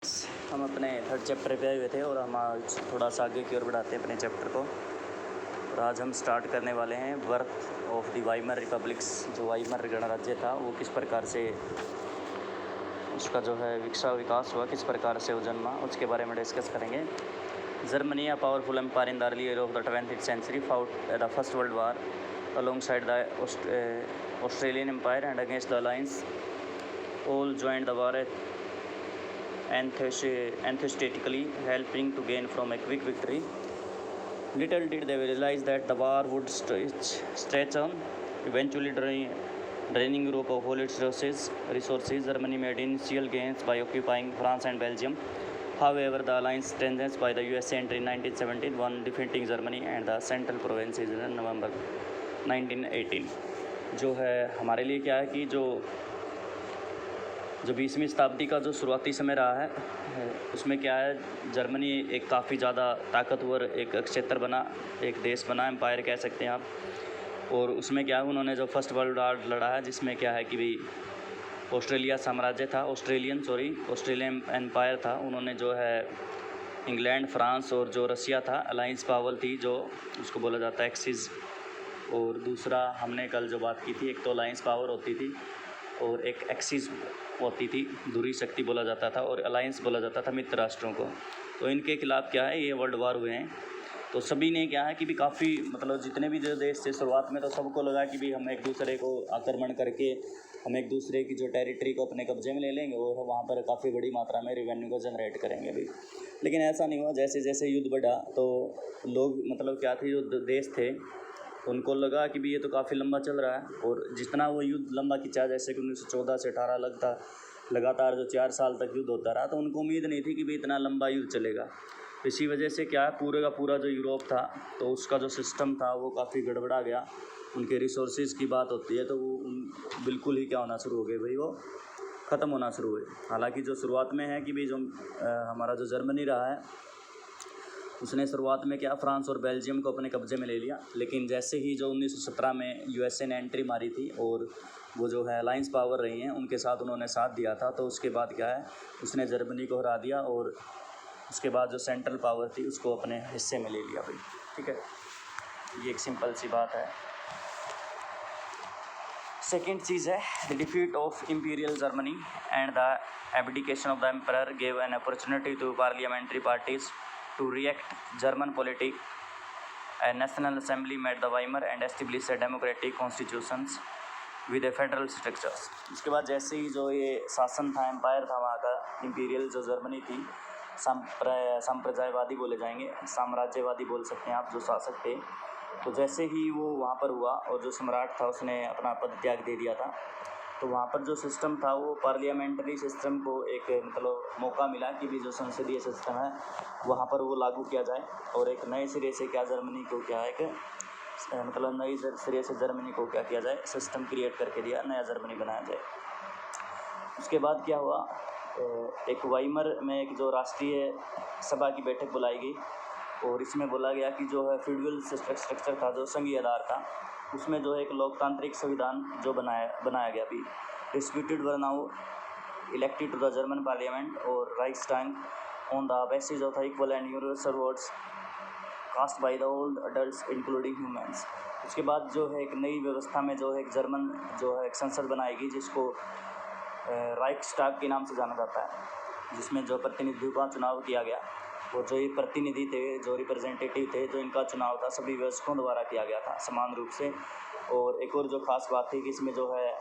हम अपने third chapter पे आए हुए थे और हम आज थोड़ा सा आगे की ओर बढ़ाते हैं अपने चैप्टर को। और आज हम स्टार्ट करने वाले हैं birth of the Weimar republics. जो वाइमर गणराज्य था वो किस प्रकार से उसका जो है विकास हुआ, किस प्रकार से वो जन्मा, उसके बारे में डिस्कस करेंगे। Germany a powerful empire in the early year of the 20th century fought the First World War alongside the Australian Empire and against the Alliance. All joined the war enthusiastically, helping to gain from a quick victory. Little did they realize that the war would stretch on, eventually draining Europe of all its resources. Germany made initial gains by occupying France and Belgium. However, the alliance strengthened by the USA entry in 1917, one defeating Germany and the Central Provinces in November 1918. जो है हमारे लिए क्या है कि जो 20वीं शताब्दी का जो शुरुआती समय रहा है उसमें क्या है, जर्मनी एक काफ़ी ज़्यादा ताकतवर एक क्षेत्र बना, एक देश बना, एम्पायर कह सकते हैं आप। और उसमें क्या है, उन्होंने जो फर्स्ट वर्ल्ड वॉर लड़ा है जिसमें क्या है कि भाई ऑस्ट्रेलिया साम्राज्य था, ऑस्ट्रेलियन एम्पायर था। उन्होंने जो है इंग्लैंड, फ्रांस और जो रसिया था, अलाइंस पावर थी जो उसको बोला जाता है एक्सिस। और दूसरा हमने कल जो बात की थी, एक तो अलाइंस पावर होती थी और एक एक्सिस होती थी, दूरी शक्ति बोला जाता था, और अलाइंस बोला जाता था मित्र राष्ट्रों को। तो इनके खिलाफ़ क्या है, ये वर्ल्ड वार हुए हैं। तो सभी ने क्या है कि भी काफ़ी जितने भी जो देश थे शुरुआत में, तो सबको लगा कि भी हम एक दूसरे को आक्रमण करके हम एक दूसरे की जो टेरिटरी को अपने कब्जे में ले लेंगे और वहाँ पर काफ़ी बड़ी मात्रा में रेवेन्यू को जनरेट करेंगे भी। लेकिन ऐसा नहीं हुआ। जैसे जैसे युद्ध बढ़ा तो लोग क्या थे, जो देश थे उनको लगा कि भी ये तो काफ़ी लंबा चल रहा है, और जितना वो युद्ध लंबा खिंचा, जैसे कि 1914 से 18 लगातार जो 4 साल तक युद्ध होता रहा, तो उनको उम्मीद नहीं थी कि भी इतना लंबा युद्ध चलेगा। इसी वजह से क्या है, पूरे का पूरा जो यूरोप था तो उसका जो सिस्टम था वो काफ़ी गड़बड़ा गया। उनके रिसोर्सेज की बात होती है तो वो बिल्कुल ही क्या होना शुरू हो गए भाई, वो ख़त्म होना शुरू हुए। हालांकि जो शुरुआत में है कि भाई जो हमारा जो जर्मनी रहा है उसने शुरुआत में क्या फ्रांस और बेल्जियम को अपने कब्जे में ले लिया, लेकिन जैसे ही जो 1917 में यूएसए ने एंट्री मारी थी और वो जो है अलाइंस पावर रही हैं उनके साथ उन्होंने साथ दिया था, तो उसके बाद क्या है, उसने जर्मनी को हरा दिया और उसके बाद जो सेंट्रल पावर थी उसको अपने हिस्से में ले लिया भाई। ठीक है, ये एक सिंपल सी बात है। सेकेंड चीज़ है, the defeat of imperial Germany and the abdication of the emperor gave an opportunity to parliamentary parties to react German politics. A national assembly made the Weimar and established a democratic constitutions with a federal structures. इसके बाद जैसे ही जो ये शासन था, empire था वहाँ का, इम्पीरियल जो जर्मनी थी, साम्राज्यवादी बोले जाएंगे, साम्राज्यवादी बोल सकते हैं आप, जो शासक थे, तो जैसे ही वो वहाँ पर हुआ और जो सम्राट था उसने अपना पद त्याग दे दिया था, तो वहाँ पर जो सिस्टम था वो पार्लियामेंट्री सिस्टम को एक मौका मिला कि भी जो संसदीय सिस्टम है वहाँ पर वो लागू किया जाए और एक नए सिरे से क्या जर्मनी को क्या है कि नई सिरे से जर्मनी को क्या किया जाए, सिस्टम क्रिएट करके दिया, नया जर्मनी बनाया जाए। उसके बाद क्या हुआ, एक वाइमर में एक जो राष्ट्रीय सभा की बैठक बुलाई गई और इसमें बोला गया कि जो है फेडरल स्ट्रक्चर था, जो संघीय आधार था, उसमें जो है एक लोकतांत्रिक संविधान जो बनाया गया भी। Disputed were now elected to the German parliament और Reichstag on the basis of equal and universal votes cast by the old adults including humans. उसके बाद जो है एक नई व्यवस्था में जो है एक जर्मन जो है एक संसद बनाएगी जिसको राइक्सटैग के नाम से जाना जाता है, जिसमें जो प्रतिनिधियों का चुनाव किया गया और जो ये प्रतिनिधि थे, जो रिप्रेजेंटेटिव थे, जो इनका चुनाव था सभी वयस्कों द्वारा किया गया था समान रूप से। और एक और जो खास बात थी कि इसमें जो है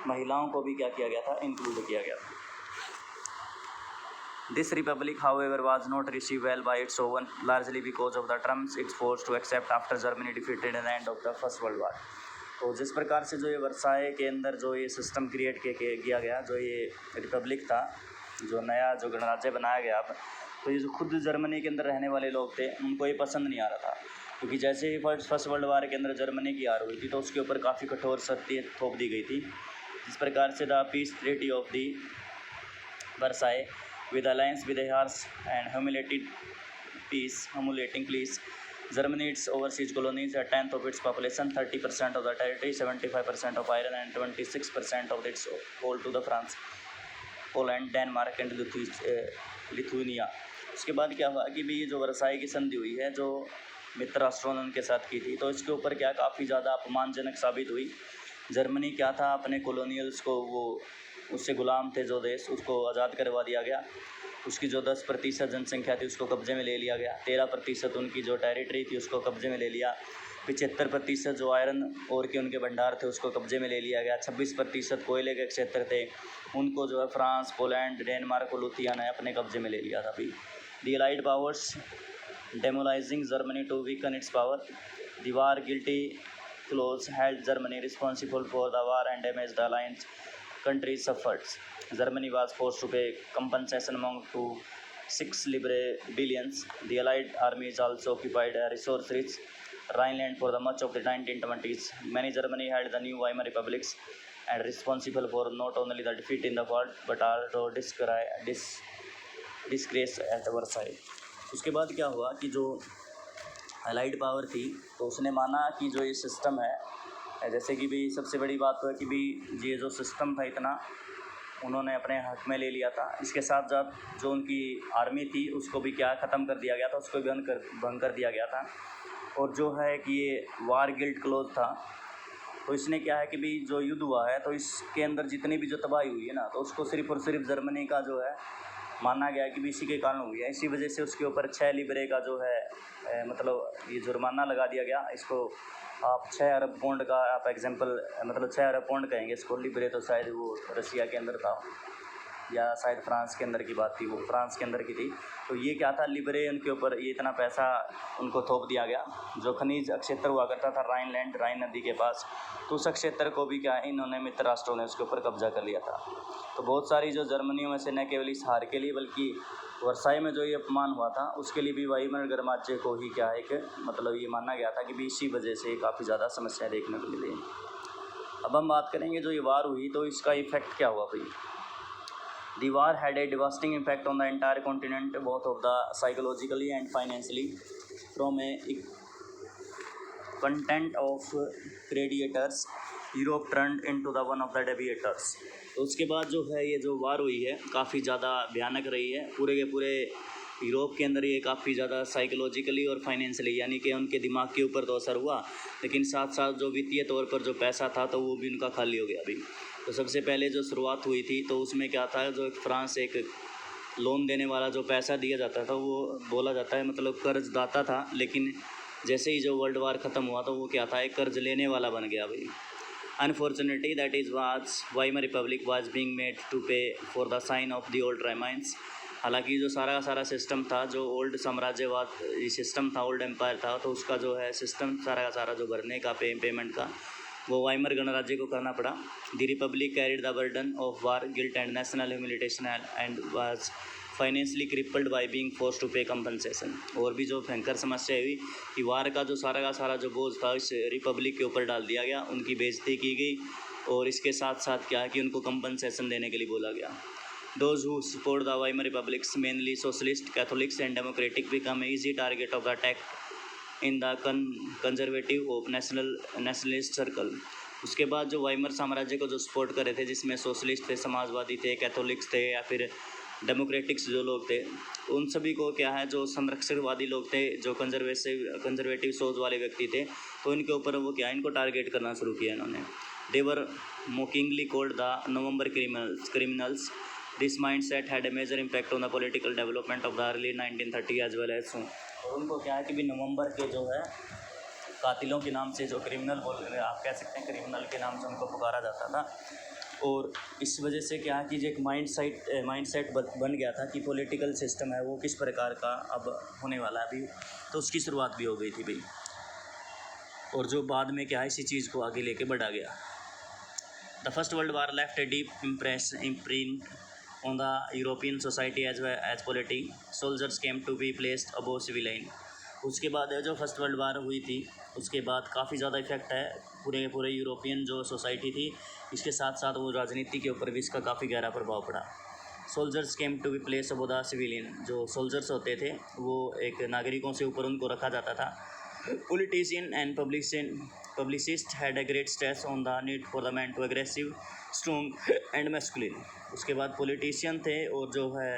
महिलाओं को भी क्या किया गया था, इंक्लूड किया गया था। This republic, however, was not received well by its own, largely because of the terms it forced to accept after Germany defeated in the end of the First World War. तो जिस प्रकार से जो ये वर्साए के अंदर जो ये सिस्टम क्रिएट किया गया, जो ये रिपब्लिक था, जो नया जो गणराज्य बनाया गया, अब तो ये जो खुद जर्मनी के अंदर रहने वाले लोग थे उनको ये पसंद नहीं आ रहा था, क्योंकि जैसे ही फर्स्ट वर्ल्ड वार के अंदर जर्मनी की हार हुई थी तो उसके ऊपर काफ़ी कठोर शर्तें थोप दी गई थी। जिस प्रकार से the peace treaty of the Versailles with alliance with a harsh and humiliating peace, Germany, its overseas colonies, a tenth of its population, 30% of the territory, 75% of iron and 26% of its hold to the France. Poland, Denmark and Lithuania. उसके बाद क्या हुआ कि भी ये जो Versailles की संधि हुई है, जो मित्र राष्ट्रों ने उनके साथ की थी, तो इसके ऊपर क्या काफ़ी ज़्यादा अपमानजनक साबित हुई। जर्मनी क्या था, अपने कॉलोनियल्स को, वो उससे गुलाम थे जो देश, उसको आज़ाद करवा दिया गया। उसकी जो 10% जनसंख्या थी उसको कब्जे में ले लिया गया। 13% उनकी जो टेरिटरी थी उसको कब्जे में ले लिया। 75% जो आयरन ओर के उनके भंडार थे उसको कब्जे में ले लिया गया। 26% कोयले के क्षेत्र थे, उनको जो है फ्रांस, पोलैंड, डेनमार्क और लुथियाना ने अपने कब्जे में ले लिया था। अभी the allied powers demoralizing Germany to weaken its power. The war guilty clause held Germany responsible for the war and damage the alliance countries suffered. Germany was forced to pay compensation amount to 6 livre billions. The Allied armies also occupied a resource-rich Rhineland for the much of the 1920s. Many Germany had the new Weimar republics and responsible for not only the defeat in the war but also disgrace at Versailles. उसके बाद क्या हुआ कि जो allied power थी तो उसने माना कि जो ये सिस्टम है, जैसे कि भी सबसे बड़ी बात तो है कि भी ये जो सिस्टम था इतना उन्होंने अपने हक में ले लिया था। इसके साथ साथ जो उनकी आर्मी थी उसको भी क्या ख़त्म कर दिया गया था, उसको भी भंग कर दिया गया था। और जो है कि ये वार गिल्ट क्लोज था, तो इसने क्या है कि भी जो युद्ध हुआ है तो इसके अंदर जितनी भी जो तबाही हुई है ना, तो उसको सिर्फ़ और सिर्फ जर्मनी का जो है माना गया कि भी इसी के कारण हुई है। इसी वजह से उसके ऊपर 6 लिबरे का जो है मतलब ये जुर्माना लगा दिया गया। इसको आप 6 अरब पौंड का आप एग्जांपल मतलब 6 अरब पौंड कहेंगे इसको। लिबरे तो शायद वो रशिया के अंदर था या शायद फ्रांस के अंदर की बात थी, वो फ्रांस के अंदर की थी। तो ये क्या था, लिबरे उनके ऊपर ये इतना पैसा उनको थोप दिया गया। जो खनिज क्षेत्र हुआ करता था राइनलैंड, राइन नदी के पास, तो उस क्षेत्र को भी क्या इन्होंने मित्र राष्ट्रों ने उसके ऊपर कब्जा कर लिया था। तो बहुत सारी जो जर्मनियों में से न केवल इस हार के लिए बल्कि वर्साई में जो ये अपमान हुआ था उसके लिए भी वाइमर गणराज्य को ही क्या है कि मतलब ये माना गया था कि भी इसी वजह से काफ़ी ज़्यादा समस्याएं देखने को मिली। अब हम बात करेंगे जो ये वार हुई तो इसका इफेक्ट क्या हुआ भाई। The war had a devastating impact on the entire continent, both of the psychologically and financially. From a content of gladiators, Europe turned into the one of the debaters. तो उसके बाद जो है ये जो वार हुई है काफ़ी ज़्यादा भयानक रही है। पूरे के पूरे यूरोप के अंदर ये काफ़ी ज़्यादा साइकोलॉजिकली और फाइनेंशियली यानी कि उनके दिमाग के ऊपर तो असर हुआ, लेकिन साथ साथ जो वित्तीय तौर पर जो पैसा था तो वो भी उनका खाली हो गया अभी। तो सबसे पहले जो शुरुआत हुई थी तो उसमें क्या था, जो फ्रांस एक लोन देने वाला जो पैसा दिया जाता था वो बोला जाता है मतलब कर्जदाता था, लेकिन जैसे ही जो वर्ल्ड वार ख़त्म हुआ तो वो क्या था, एक कर्ज लेने वाला बन गया भाई। Unfortunately that is was Weimar Republic was being made to pay for the sign of the old remains. हालांकि जो सारा का सारा सिस्टम था, जो ओल्ड साम्राज्यवाद सिस्टम था, ओल्ड एम्पायर था, तो उसका जो है सिस्टम सारा का सारा जो भरने का पेमेंट का वो वाइमर गणराज्य को करना पड़ा। The republic carried the burden of war guilt and national humiliation and was financially crippled by being force to pay compensation. और भी जो भयंकर समस्या हुई कि वार का सारा जो बोझ था इस रिपब्लिक के ऊपर डाल दिया गया, उनकी बेइज्जती की गई और इसके साथ साथ क्या है कि उनको कंपनसेशन देने के लिए बोला गया। Those who support the Weimar republics, mainly socialist, Catholics and democratic, become an easy target of the attack in the conservative of nationalist circle. उसके बाद जो वाइमर साम्राज्य को जो सपोर्ट कर रहे थे, जिसमें सोशलिस्ट थे, समाजवादी थे, कैथोलिक्स थे या फिर डेमोक्रेटिक्स जो लोग थे, उन सभी को क्या है जो संरक्षकवादी लोग थे, जो कंजर्वेटिव सोच वाले व्यक्ति थे, तो इनके ऊपर वो क्या इनको टारगेट करना शुरू किया इन्होंने। They were mockingly called the November criminals. This mindset had a major impact on the political development of the early 1930s as well as soon. और उनको क्या है कि भी नवंबर के जो है कातिलों के नाम से, जो क्रिमिनल आप कह सकते हैं क्रिमिनल के नाम से उनको पुकारा जाता था। और इस वजह से क्या है कि जो एक माइंडसेट बन गया था कि पॉलिटिकल सिस्टम है वो किस प्रकार का अब होने वाला है अभी, तो उसकी शुरुआत भी हो गई थी भाई। और जो बाद में क्या है इसी चीज़ को आगे लेके बढ़ा गया। The first world war left a deep imprint on the European society as well as polity. Soldiers came to be placed above civilian. उसके बाद जो फर्स्ट वर्ल्ड वार हुई थी उसके बाद काफ़ी ज़्यादा इफेक्ट है पूरे यूरोपियन जो सोसाइटी थी, इसके साथ साथ वो राजनीति के ऊपर भी इसका काफ़ी गहरा प्रभाव पड़ा। Soldiers came to be place above the civilian. जो सोल्जर्स होते थे वो एक नागरिकों से ऊपर उनको रखा जाता था। Politician and publicist had a great stress on the need for the man to aggressive strong and masculine. उसके बाद पॉलिटिशियन थे और जो है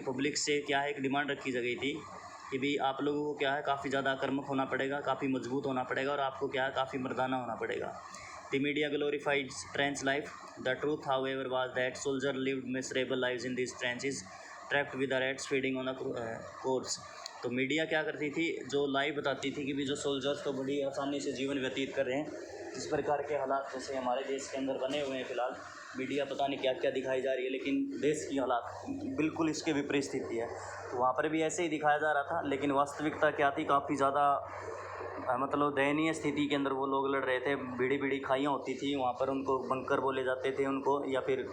पब्लिक से क्या है एक डिमांड रखी गई थी कि भी आप लोगों को क्या है काफ़ी ज़्यादा आक्रामक होना पड़ेगा, काफ़ी मजबूत होना पड़ेगा और आपको क्या है काफ़ी मर्दाना होना पड़ेगा। The media glorified trench life. The truth however was that soldier lived miserable lives in this trenches trapped with the rats feeding on the course. तो मीडिया क्या करती थी, जो लाइव बताती थी कि भी जो सोल्जर्स तो बड़ी आसानी से जीवन व्यतीत कर रहे हैं। इस प्रकार के हालात जैसे हमारे देश के अंदर बने हुए हैं फ़िलहाल, मीडिया पता नहीं क्या क्या दिखाई जा रही है, लेकिन देश की हालात बिल्कुल इसके विपरीत स्थिति है। तो वहाँ पर भी ऐसे ही दिखाया जा रहा था, लेकिन वास्तविकता क्या थी, काफ़ी ज़्यादा मतलब दयनीय स्थिति के अंदर वो लोग लड़ रहे थे। बड़ी बड़ी खाइयाँ होती थी वहाँ पर, उनको बंकर बोले जाते थे उनको, या फिर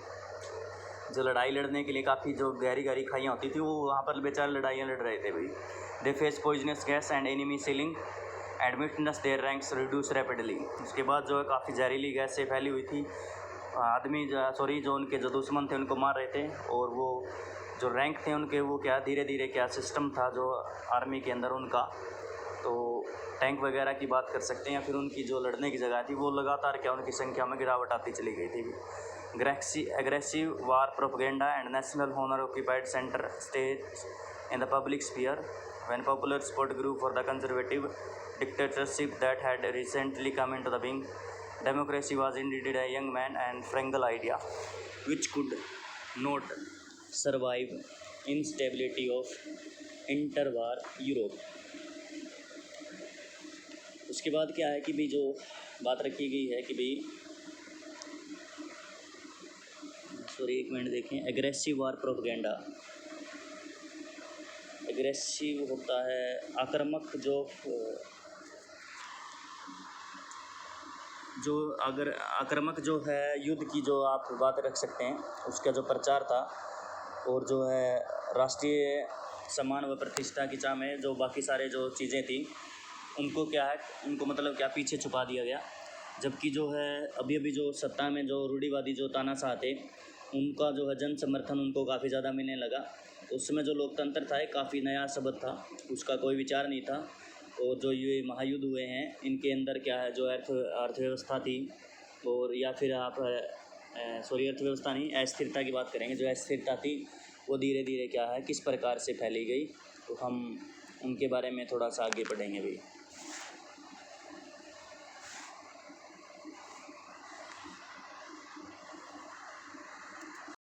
जो लड़ाई लड़ने के लिए काफ़ी जो गहरी गहरी खाइयाँ होती थी वो वहाँ पर बेचारे लड़ाइयाँ लड़ रहे थे भाई। They face poisonous gas and enemy shelling admittedly their ranks reduce rapidly. उसके बाद जो है काफ़ी जहरीली गैस से फैली हुई थी, आदमी जो उनके जो दुश्मन थे उनको मार रहे थे, और वो जो रैंक थे उनके वो क्या धीरे धीरे क्या सिस्टम था जो आर्मी के अंदर उनका, तो टैंक वगैरह की बात कर सकते हैं, या फिर उनकी जो लड़ने की जगह थी वो लगातार क्या उनकी संख्या में गिरावट आती चली गई थी। aggressive war propaganda and national honor occupied center stage in the public sphere when popular support grew for the conservative dictatorship that had recently come into the being. Democracy was indeed a young man and frangal idea which could not survive instability of interwar Europe. उसके बाद क्या है कि भी जो बात रखी गई है कि भी एक मिनट देखें, एग्रेसिव वार प्रोपेगेंडा। एग्रेसिव होता है आक्रामक, जो अगर आक्रामक जो है युद्ध की जो आप बात रख सकते हैं, उसका जो प्रचार था, और जो है राष्ट्रीय सम्मान व प्रतिष्ठा की चाह में जो बाकी सारे जो चीज़ें थी उनको क्या है, उनको मतलब क्या पीछे छुपा दिया गया। जबकि जो है अभी अभी जो सत्ता में जो रूढ़िवादी जो तानाशाह थे उनका जो है जन समर्थन उनको काफ़ी ज़्यादा मिलने लगा। तो उस समय जो लोकतंत्र था एक काफ़ी नया शब्द था, उसका कोई विचार नहीं था। और जो ये महायुद्ध हुए हैं इनके अंदर क्या है जो अर्थव्यवस्था थी, और या फिर आप अर्थव्यवस्था नहीं, अस्थिरता की बात करेंगे, जो अस्थिरता थी वो धीरे धीरे क्या है किस प्रकार से फैली गई, तो हम उनके बारे में थोड़ा सा आगे बढ़ेंगे भाई।